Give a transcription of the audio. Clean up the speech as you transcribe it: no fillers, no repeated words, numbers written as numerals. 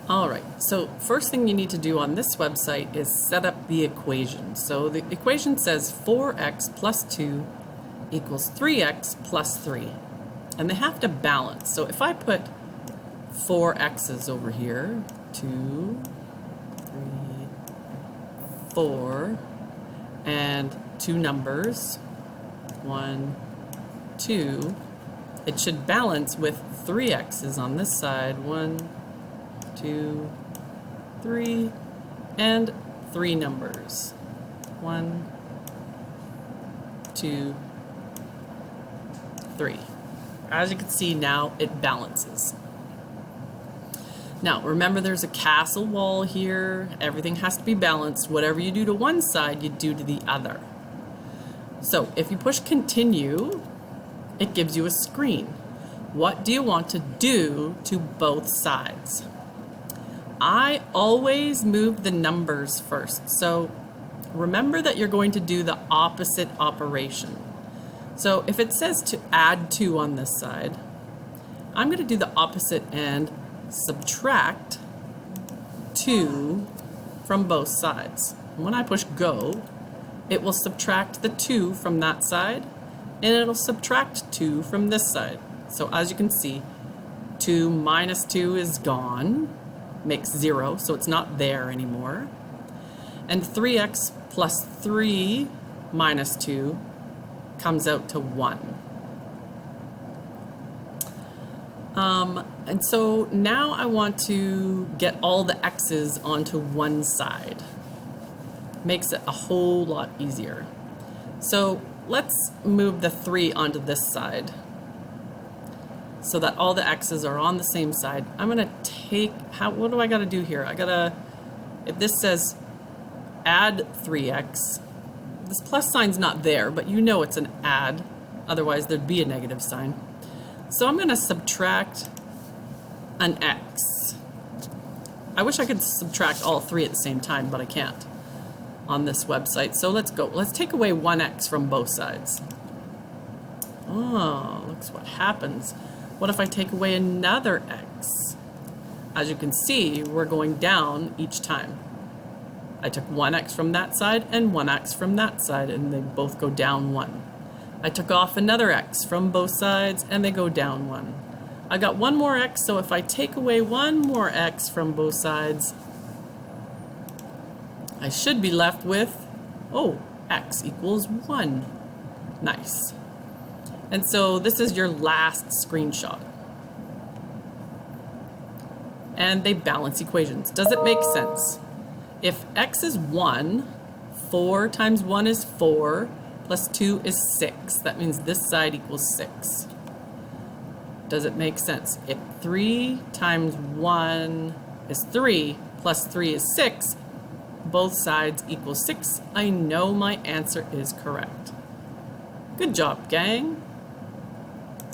All right, so first thing you need to do on this website is set up the equation. So the equation says 4x plus 2 equals 3x plus 3. And they have to balance. So if I put 4 x's over here, 2, 3, 4, and two numbers, 1, 2, it should balance with 3 x's on this side, 1, 2, 3, and 3 numbers, 1, 2, 3. As you can see now, it balances. Now remember, there's a castle wall here. Everything has to be balanced. Whatever you do to one side, you do to the other. So if you push continue, it gives you a screen. What do you want to do to both sides? I always move the numbers first. So remember that you're going to do the opposite operation. So if it says to add 2 on this side, I'm going to do the opposite and subtract 2 from both sides. When I push go, it will subtract the 2 from that side, and it'll subtract 2 from this side. So as you can see, 2 minus 2 is gone, makes 0, so it's not there anymore. And 3x plus 3 minus 2 comes out to 1. And so now I want to get all the x's onto one side. Makes it a whole lot easier. So let's move the 3 onto this side so that all the x's are on the same side. I'm gonna take, what do I gotta do here? If this says add 3x, this plus sign's not there, but you know it's an add, otherwise there'd be a negative sign. So I'm gonna subtract an x. I wish I could subtract all 3 at the same time, but I can't on this website. So let's go. Let's take away 1x from both sides. Oh, look what happens. What if I take away another x? As you can see, we're going down each time. I took 1x from that side and 1x from that side, and they both go down 1. I took off another x from both sides, and they go down 1. I got 1 more x, so if I take away 1 more x from both sides, I should be left with, oh, x equals 1. Nice. And so this is your last screenshot. And they balance equations. Does it make sense? If x is 1, 4 times 1 is 4, plus 2 is 6. That means this side equals 6. Does it make sense? If 3 times 1 is 3, plus 3 is 6, both sides equal 6. I know my answer is correct. Good job, gang.